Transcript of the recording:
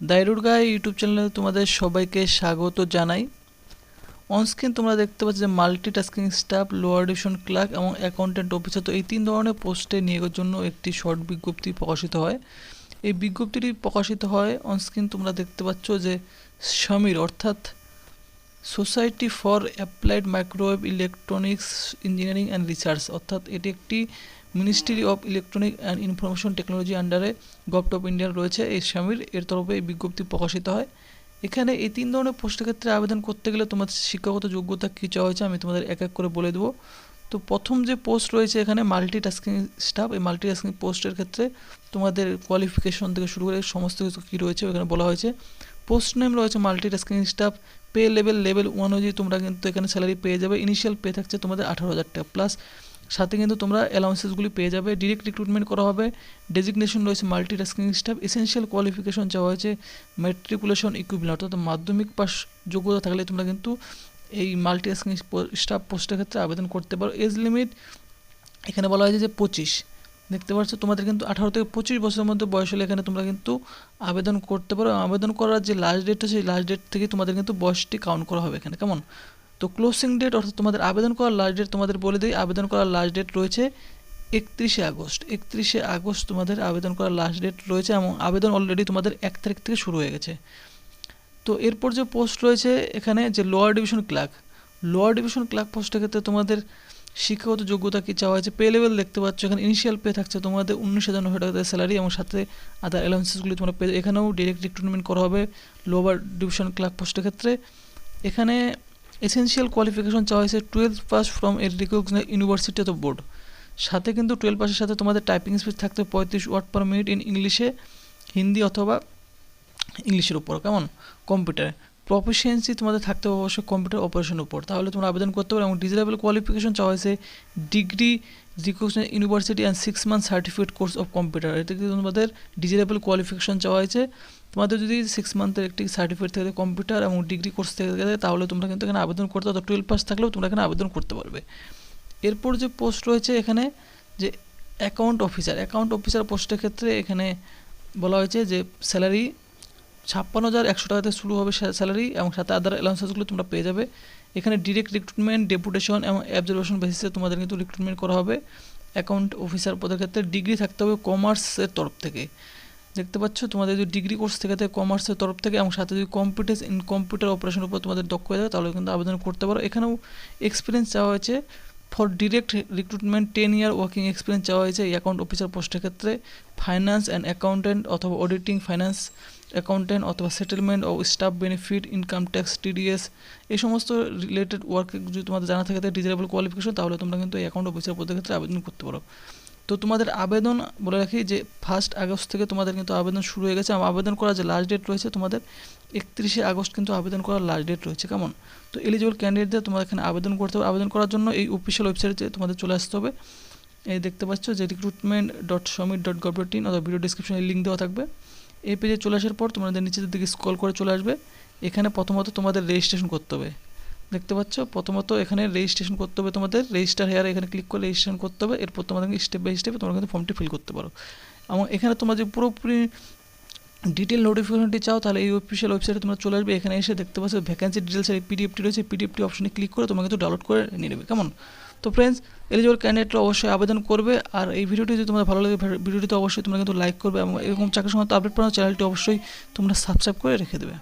দাইরুড গাই YouTube চ্যানেলে তোমাদের সবাইকে স্বাগত জানাই। অনস্ক্রিন তোমরা দেখতে পাচ্ছ যে multitasking staff, lower division clerk এবং অ্যাকাউন্টেন্ট অফিসার। তো এই 3 ধরনের পোস্টে নিয়োগের জন্য একটি শর্ট বিজ্ঞপ্তি প্রকাশিত হয়। এই বিজ্ঞপ্তিটি প্রকাশিত হয় অনস্ক্রিন তোমরা দেখতে পাচ্ছ যে সমীর অর্থাৎ society for applied microwave electronics engineering and research, অর্থাৎ এটি একটি ministry of electronic and information technology আন্ডারে গভর্নমেন্ট অফ ইন্ডিয়ার রয়েছে। এই সমীর এর তরফে এই বিজ্ঞপ্তি প্রকাশিত হয়। এখানে এই 3 ধরনের পোস্টের ক্ষেত্রে আবেদন করতে গেলে তোমাদের শিক্ষাগত যোগ্যতা কী চাওয়া হয়েছে আমি তোমাদের এক এক করে বলে দেবো। তো প্রথম যে পোস্ট রয়েছে এখানে মাল্টিটাস্কিং স্টাফ, এই মাল্টিটাস্কিং পোস্টের ক্ষেত্রে তোমাদের কোয়ালিফিকেশন থেকে শুরু করে সমস্ত কিছু কী রয়েছে এখানে বলা হয়েছে। পোস্ট নেম রয়েছে মাল্টিটাস্কিং স্টাফ। পে লেভেল 1 অনুযায়ী তোমরা কিন্তু এখানে স্যালারি পেয়ে যাবে। ইনিশিয়াল পে থাকছে তোমাদের 18,000 টাকা প্লাস, সাথে কিন্তু তোমরা অ্যালাউন্সেসগুলি পেয়ে যাবে। ডিরেক্ট রিক্রুটমেন্ট করা হবে। ডেজিগনেশন রয়েছে মাল্টিটাস্কিং স্টাফ। এসেনশিয়াল কোয়ালিফিকেশন চাওয়া হয়েছে ম্যাট্রিকুলেশন ইকুইভ্যালেন্ট, অর্থাৎ মাধ্যমিক পাস যোগ্যতা থাকলে তোমরা কিন্তু এই মাল্টিটাস্কিং স্টাফ পোস্টের ক্ষেত্রে আবেদন করতে পারো। এজ লিমিট এখানে বলা হয়েছে যে 25, দেখতে পাচ্ছ তোমাদের কিন্তু 18 থেকে 25 বছরের মধ্যে বয়স হলে এখানে তোমরা কিন্তু আবেদন করতে পারো। আবেদন করার যে লাস্ট ডেটটা সেই লাস্ট ডেট থেকে তোমাদের কিন্তু বয়সটি কাউন্ট করা হবে এখানে, কেমন? তো ক্লোজিং ডেট অর্থাৎ তোমাদের আবেদন করার লাস্ট ডেট তোমাদের বলে দিই। আবেদন করার লাস্ট ডেট রয়েছে 31শে আগস্ট। 31শে আগস্ট তোমাদের আবেদন করার লাস্ট ডেট রয়েছে এবং আবেদন অলরেডি তোমাদের 1 তারিখ থেকে শুরু হয়ে গেছে। তো এরপর যে পোস্ট রয়েছে এখানে যে লোয়ার ডিভিশন ক্লার্ক পোস্টের ক্ষেত্রে তোমাদের শিক্ষাগত যোগ্যতা কী চাওয়া হয়েছে। পে লেভেল দেখতে পাচ্ছ এখানে ইনিশিয়াল পে থাকছে তোমাদের 19,900 টাকা স্যালারি এবং সাথে আদার অ্যালাউন্সেসগুলি তোমরা পেয়ে। এখানেও ডিরেক্ট রিক্রুটমেন্ট করা হবে লোয়ার ডিভিশন ক্লার্ক পোস্টের ক্ষেত্রে। এখানে এসেনশিয়াল কোয়ালিফিকেশন চাওয়া হয়েছে 12 pass from a recognised university of board. সাথে কিন্তু 12 পাসের সাথে তোমাদের টাইপিং স্পিড থাকতে 35 ওয়ার্ড পার মিনিট ইন ইংলিশে, হিন্দি অথবা ইংলিশের উপর, কেমন? কম্পিউটারে প্রফিসিয়েন্সি তোমাদের থাকতে হবে অবশ্যই কম্পিউটার অপারেশনের উপর, তাহলে তোমরা আবেদন করতে পারো। এবং ডিজারেবল কোয়ালিফিকেশন চাওয়া হয়েছে degree recognised university and 6 month certificate course of computer. এতে কিন্তু তোমাদের ডিজারেবল কোয়ালিফিকেশন চাওয়া হয়েছে। তোমাদের যদি 6 মান্থের একটি সার্টিফিকেট থেকে কম্পিউটার এবং ডিগ্রি কোর্স থেকে থাকে তাহলে তোমরা কিন্তু এখানে আবেদন করতে পারো। 12 পাস থাকলেও তোমরা এখানে আবেদন করতে পারবে। এরপর যে পোস্ট রয়েছে এখানে যে অ্যাকাউন্ট অফিসার পোস্টের ক্ষেত্রে এখানে বলা হয়েছে যে স্যালারি 56,100 টাকাতে শুরু হবে স্যালারি এবং সাথে আদার অ্যালাউন্সেসগুলো তোমরা পেয়ে যাবে। এখানে ডিরেক্ট রিক্রুটমেন্ট, ডেপুটেশন এবং অবজারভেশন বেসিসে তোমাদের কিন্তু রিক্রুটমেন্ট করা হবে। অ্যাকাউন্ট অফিসার পদের ক্ষেত্রে ডিগ্রি থাকতে হবে কমার্সের তরফ থেকে, দেখতে পাচ্ছ তোমাদের যদি ডিগ্রি কোর্স থেকে থাকে কমার্সের তরফ থেকে এবং সাথে যদি কম্পিটেন্স ইন কম্পিউটার অপারেশনের উপর তোমাদের দক্ষ হয়ে যাবে তাহলে কিন্তু আবেদন করতে পারো। এখানেও এক্সপিরিয়েন্স চাওয়া হয়েছে for direct recruitment 10 year working experience চাওয়া হয়েছে এই অ্যাকাউন্ট অফিসার পোস্টের ক্ষেত্রে। ফাইন্যান্স অ্যান্ড অ্যাকাউন্টেন্ট অথবা অডিটিং, ফাইন্যান্স অ্যাকাউন্টেন্ট অথবা সেটেলমেন্ট ও staff benefit, income tax, TDS এই সমস্ত রিলেটেড ওয়ার্ক যদি তোমাদের জানা থাকে ডিজারেবল কোয়ালিফিকেশন তাহলে তোমরা কিন্তু এই অ্যাকাউন্ট অফিসার পদের ক্ষেত্রে আবেদন করতে পারো। তো তোমাদের আবেদন বলে রাখি যে 1 আগস্ট থেকে তোমাদের কিন্তু আবেদন শুরু হয়ে গেছে। আবেদন করার যে লাস্ট ডেট রয়েছে তোমাদের 31শে আগস্ট কিন্তু আবেদন করার লাস্ট ডেট রয়েছে, কেমন? তো এলিজিবল ক্যান্ডিডেটদের তোমাদের এখানে আবেদন করতে হবে। আবেদন করার জন্য এই অফিসিয়াল ওয়েবসাইটে তোমাদের চলে আসতে হবে। এই দেখতে পাচ্ছ যে recruitment.somit.gov.in অথবা ভিডিও ডিসক্রিপশনে লিঙ্ক দেওয়া থাকবে। এই পেজে চলে আসার পর তোমাদের নিচের দিকে স্ক্রল করে চলে আসবে। এখানে প্রথমত তোমাদের রেজিস্ট্রেশন করতে হবে, দেখতে পাচ্ছ প্রথমত এখানে রেজিস্ট্রেশন করতে হবে। তোমাদের রেজিস্টার হেয়ারে এখানে ক্লিক করে রেজিস্ট্রেশন করতে হবে। এরপর তোমাদের স্টেপ বাই স্টেপে তোমরা কিন্তু ফর্মটি ফিল করতে পারো। এবং এখানে তোমরা যে পুরোপুরি ডিটেল নোটিফিকেশনটি চাও তাহলে এই অফিসিয়াল ওয়েবসাইটে তোমরা চলে আসবে। এখানে এসে দেখতে পাচ্ছ ভ্যাকেন্সি ডিটেলসের এই পিডিএফটি রয়েছে, পিডিএফটি অপশনে ক্লিক করে তোমরা কিন্তু ডাউনলোড করে নিয়ে নেবে, কেমন? তো ফ্রেন্ডস, এলিজিবল ক্যান্ডিডেটরা অবশ্যই আবেদন করবে। আর এই ভিডিওটি যদি তোমাদের ভালো লাগে ভিডিওটিতে অবশ্যই তোমরা কিন্তু লাইক করবে এবং এরকম চাকরির সময় আপডেট পাওয়ার চ্যানেলটি অবশ্যই তোমরা সাবস্ক্রাইব করে রেখে দেবে।